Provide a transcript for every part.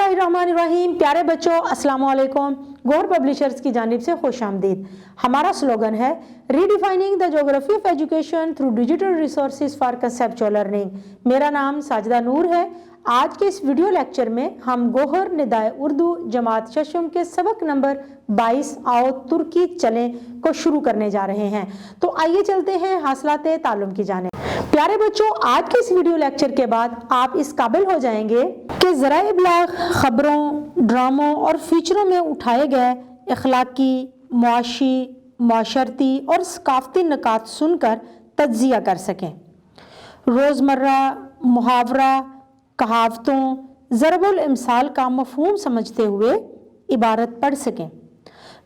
बिस्मिल्लाहिर्रहमानिर्रहीम। प्यारे बच्चों, अस्सलाम वालेकुम। गौहर पब्लिशर्स की जानिब से खुश आमदीद। हमारा स्लोगन है redefining the geography of education through digital resources for conceptual learning. मेरा नाम साजिदा नूर है। आज के इस वीडियो लेक्चर में हम गौहर निदाए उर्दू जमात शशम के सबक नंबर 22 आओ तुर्की चलें को शुरू करने जा रहे हैं। तो आइए चलते हैं हासिलाते ताल्लुम की जानिब। प्यारे बच्चों, आज के इस वीडियो लेक्चर के बाद आप इस काबिल हो जाएंगे कि ज़राए इब्लाग खबरों, ड्रामों और फीचरों में उठाए गए अखलाकी, मुआशी, माशरती और सकाफती निकात सुनकर तज्जिया कर सकें। रोज़मर्रा मुहावरा, कहावतों, ज़रबुल इमसाल का मफहूम समझते हुए इबारत पढ़ सकें।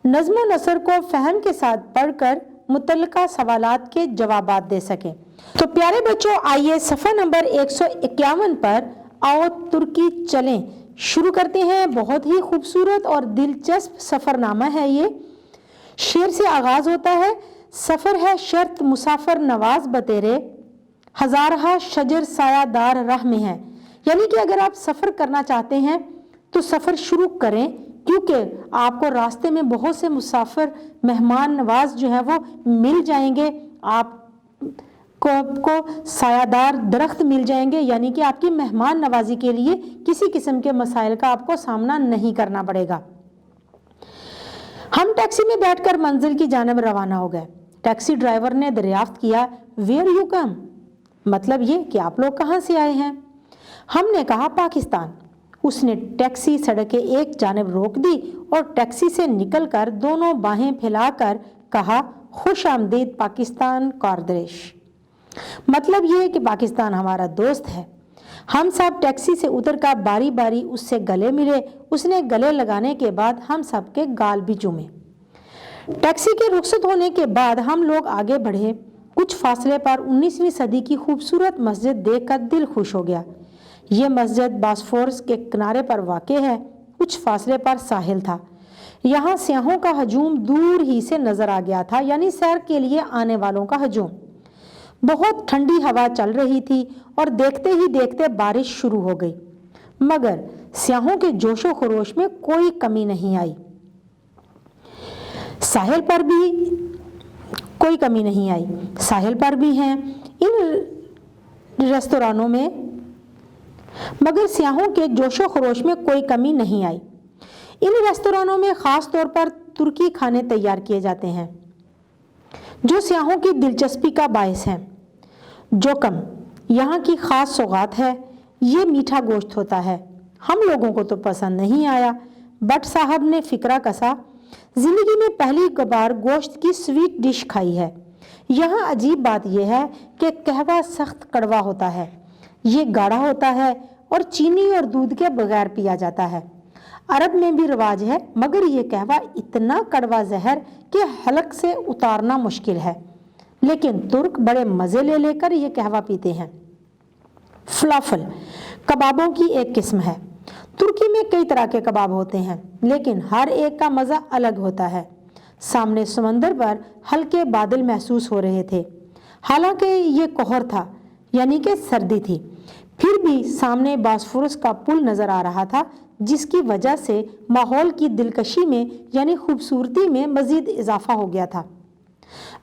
नज़्म व नसर को फ़हम के साथ पढ़कर मुतल्लिका सवालात के जवाबात दे सकें। तो प्यारे बच्चों, आइए सफ़ा नंबर 151 पर आओ तुर्की चलें शुरू करते हैं। बहुत ही खूबसूरत और दिलचस्प सफ़रनामा है ये। शेर से आगाज़ होता है, सफ़र है शर्त मुसाफिर नवाज बतेरे, हज़ारहा शजर सायादार राह में है। यानी कि अगर आप सफ़र करना चाहते हैं तो सफ़र शुरू करें, क्योंकि आपको रास्ते में बहुत से मुसाफिर मेहमान नवाज जो है वो मिल जाएंगे। आपको सायादार दरख्त मिल जाएंगे, यानी कि आपकी मेहमान नवाजी के लिए किसी किस्म के मसाइल का आपको सामना नहीं करना पड़ेगा। हम टैक्सी में बैठकर मंजिल की जानिब रवाना हो गए। टैक्सी ड्राइवर ने दरियाफ्त किया, वेयर यू कम, मतलब ये कि आप लोग कहाँ से आए हैं। हमने कहा पाकिस्तान। उसने टैक्सी सड़क के एक जानिब रोक दी और टैक्सी से निकलकर दोनों बाहें फैलाकर कहा, खुश आमदीद पाकिस्तान कारदेश। मतलब ये कि पाकिस्तान हमारा दोस्त है। हम सब टैक्सी से उतरकर बारी बारी उससे गले मिले। उसने गले लगाने के बाद हम सब के गाल भी चूमे। टैक्सी के रुखसत होने के बाद हम लोग आगे बढ़े। कुछ फासले पर 19वीं सदी की खूबसूरत मस्जिद देखकर दिल खुश हो गया। ये मस्जिद बास्फोरस के किनारे पर वाक़ है। कुछ फासले पर साहिल था। यहाँ सियाहों का हजूम दूर ही से नज़र आ गया था, यानी सैर के लिए आने वालों का हजूम। बहुत ठंडी हवा चल रही थी और देखते ही देखते बारिश शुरू हो गई, मगर सियाहों के जोशो खरोश में कोई कमी नहीं आई। साहिल पर भी कोई कमी नहीं आई। साहिल पर भी हैं इन रेस्तोरानों में, मगर सियाहों के जोशो खरोश में कोई कमी नहीं आई। इन रेस्तोरानों में ख़ास तौर पर तुर्की खाने तैयार किए जाते हैं जो सियाहों की दिलचस्पी का बायस हैं। जोकम यहाँ की ख़ास सौगात है। ये मीठा गोश्त होता है। हम लोगों को तो पसंद नहीं आया। बट साहब ने फिक्रा कसा, ज़िंदगी में पहली बार गोश्त की स्वीट डिश खाई है। यहाँ अजीब बात यह है कि कहवा सख्त कड़वा होता है। ये गाढ़ा होता है और चीनी और दूध के बगैर पिया जाता है। अरब में भी रिवाज है, मगर ये कहवा इतना कड़वा जहर कि हलक से उतारना मुश्किल है। लेकिन तुर्क बड़े मज़े ले लेकर ये कहवा पीते हैं। फलाफल कबाबों की एक किस्म है। तुर्की में कई तरह के कबाब होते हैं, लेकिन हर एक का मज़ा अलग होता है। सामने समंदर पर हल्के बादल महसूस हो रहे थे। हालांकि ये कोहर था, यानी कि सर्दी थी। फिर भी सामने बास्फोरस का पुल नज़र आ रहा था, जिसकी वजह से माहौल की दिलकशी में यानी खूबसूरती में मज़ीद इजाफा हो गया था।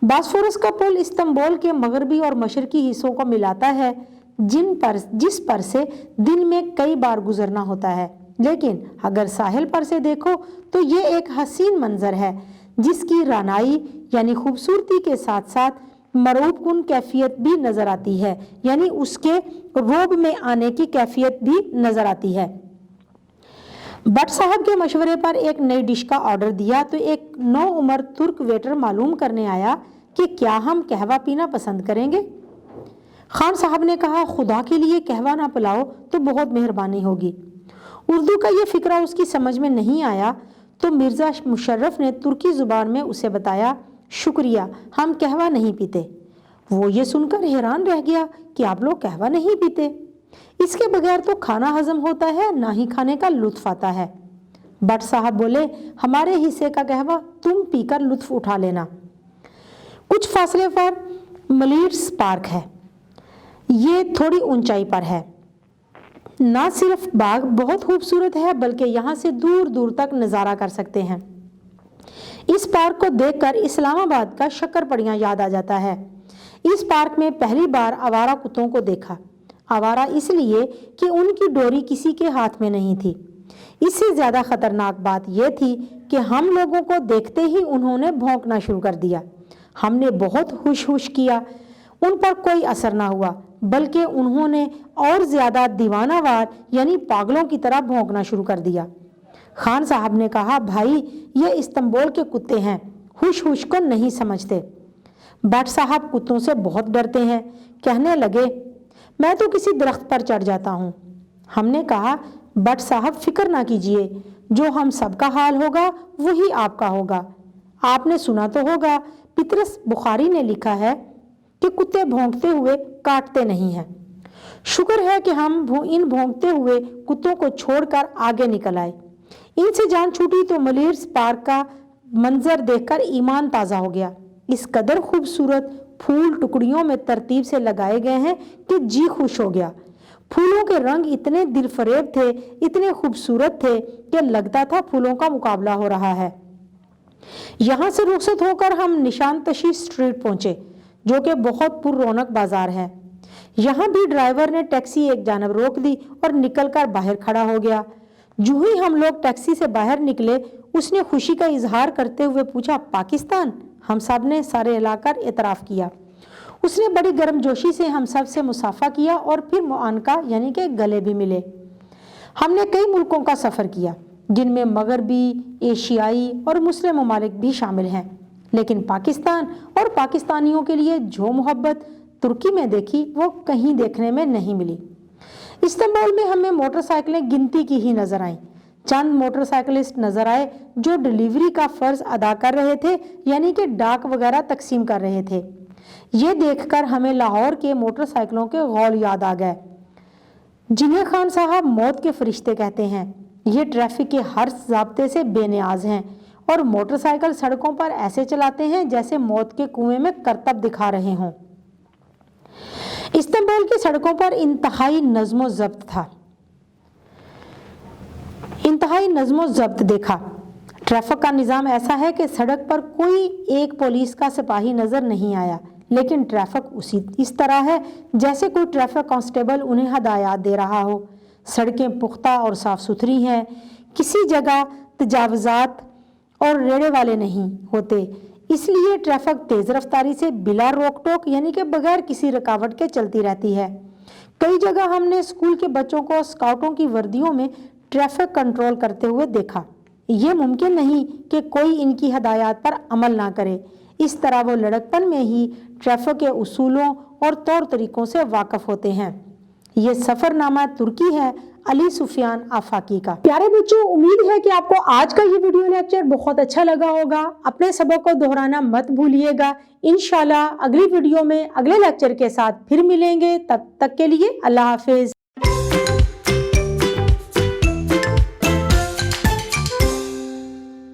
बास्फोरस का पुल इस्तांबुल के मगरबी और मशरकी हिस्सों को मिलाता है, जिस पर से दिन में कई बार गुजरना होता है। लेकिन अगर साहिल पर से देखो तो ये एक हसीन मंजर है, जिसकी रानाई यानी खूबसूरती के साथ साथ मरूब कुन कैफियत भी नज़र आती है, यानी उसके रोब में आने की कैफियत भी नज़र आती है। बट साहब के मशवरे पर एक नई डिश का ऑर्डर दिया तो एक नौ उम्र तुर्क वेटर मालूम करने आया कि क्या हम कहवा पीना पसंद करेंगे। खान साहब ने कहा, खुदा के लिए कहवा ना पिलाओ तो बहुत मेहरबानी होगी। उर्दू का ये फिक्रा उसकी समझ में नहीं आया तो मिर्ज़ा मुशर्रफ ने तुर्की ज़ुबान में उसे बताया, शुक्रिया, हम कहवा नहीं पीते। वो ये सुनकर हैरान रह गया कि आप लोग कहवा नहीं पीते, इसके बगैर तो खाना हजम होता है, ना ही खाने का लुत्फ आता है। बट साहब बोले, हमारे हिस्से का कहवा तुम पीकर लुत्फ उठा लेना। कुछ फासले पर मलीड्स पार्क है। ये थोड़ी ऊंचाई पर है। ना सिर्फ बाग बहुत खूबसूरत है बल्कि यहाँ से दूर दूर तक नज़ारा कर सकते हैं। इस पार्क को देखकर इस्लामाबाद का शक्करपड़ियाँ याद आ जाता है। इस पार्क में पहली बार आवारा कुत्तों को देखा। आवारा इसलिए कि उनकी डोरी किसी के हाथ में नहीं थी। इससे ज़्यादा खतरनाक बात यह थी कि हम लोगों को देखते ही उन्होंने भौंकना शुरू कर दिया। हमने बहुत हुश हुश किया, उन पर कोई असर ना हुआ, बल्कि उन्होंने और ज़्यादा दीवानावार यानी पागलों की तरह भौंकना शुरू कर दिया। खान साहब ने कहा, भाई ये इस्तांबुल के कुत्ते हैं, हुश हुश को नहीं समझते। भट्ट साहब कुत्तों से बहुत डरते हैं। कहने लगे, मैं तो किसी दरख्त पर चढ़ जाता हूँ। हमने कहा, भट्ट साहब फिक्र ना कीजिए, जो हम सबका हाल होगा वही आपका होगा। आपने सुना तो होगा, पितरस बुखारी ने लिखा है कि कुत्ते भौंकते हुए काटते नहीं हैं। शुक्र है कि हम इन भौंकते हुए कुत्तों को छोड़कर आगे निकल आए। इनसे जान छूटी तो मलिर्स पार्क का मंजर देखकर ईमान ताज़ा हो गया। इस कदर खूबसूरत फूल टुकड़ियों में तरतीब से लगाए गए हैं कि जी खुश हो गया। फूलों के रंग इतने दिलफरेब थे, इतने खूबसूरत थे कि लगता था फूलों का मुकाबला हो रहा है। यहाँ से रुखसत होकर हम निशानतशी स्ट्रीट पहुंचे, जो कि बहुत पुररौनक बाजार है। यहाँ भी ड्राइवर ने टैक्सी एक जानब रोक दी और निकलकर बाहर खड़ा हो गया। जो ही हम लोग टैक्सी से बाहर निकले, उसने खुशी का इजहार करते हुए पूछा, पाकिस्तान? हम सब ने सारे इलाकर एतराफ़ किया। उसने बड़ी गर्मजोशी से हम सब से मुसाफा किया और फिर मुआनका यानी कि गले भी मिले। हमने कई मुल्कों का सफ़र किया, जिनमें मगरबी, एशियाई और मुस्लिम ममालिक भी शामिल हैं, लेकिन पाकिस्तान और पाकिस्तानियों के लिए जो मोहब्बत तुर्की में देखी वो कहीं देखने में नहीं मिली। इस्तांबुल में हमें मोटरसाइकिलें गिनती की ही नजर आईं। चंद मोटरसाइकिलिस्ट नजर आए जो डिलीवरी का फर्ज अदा कर रहे थे, यानी कि डाक वगैरह तकसीम कर रहे थे। ये देखकर हमें लाहौर के मोटरसाइकिलों के गौल याद आ गए, जिन्हें खान साहब मौत के फरिश्ते कहते हैं। ये ट्रैफिक के हर ज़ाब्ते से बेनियाज हैं और मोटरसाइकिल सड़कों पर ऐसे चलाते हैं जैसे मौत के कुएं में करतब दिखा रहे हों। इस्तांबुल की सड़कों पर इंतहाई नज़्मो ज़ब्त था। इंतहाई नज़्मो ज़ब्त देखा। ट्रैफिक का निज़ाम ऐसा है कि सड़क पर कोई एक पुलिस का सिपाही नज़र नहीं आया, लेकिन ट्रैफिक इस तरह है जैसे कोई ट्रैफिक कांस्टेबल उन्हें हदायत दे रहा हो। सड़कें पुख्ता और साफ़ सुथरी हैं, किसी जगह तजावज़ात और रेड़े वाले नहीं होते, इसलिए ट्रैफिक तेज़ रफ्तारी से बिला रोक टोक यानी कि बगैर किसी रुकावट के चलती रहती है। कई जगह हमने स्कूल के बच्चों को स्काउटों की वर्दियों में ट्रैफिक कंट्रोल करते हुए देखा। ये मुमकिन नहीं कि कोई इनकी हदायत पर अमल ना करे। इस तरह वो लड़कपन में ही ट्रैफिक के उसूलों और तौर तरीकों से वाकिफ होते हैं। ये सफ़रनामा तुर्की है अली सुफियान आफाकी का। प्यारे बच्चों, उम्मीद है कि आपको आज का ये वीडियो लेक्चर बहुत अच्छा लगा होगा। अपने सबक को दोहराना मत भूलिएगा। इंशाल्लाह अगली वीडियो में अगले लेक्चर के साथ फिर मिलेंगे। तब तक के लिए अल्लाह हाफिज़।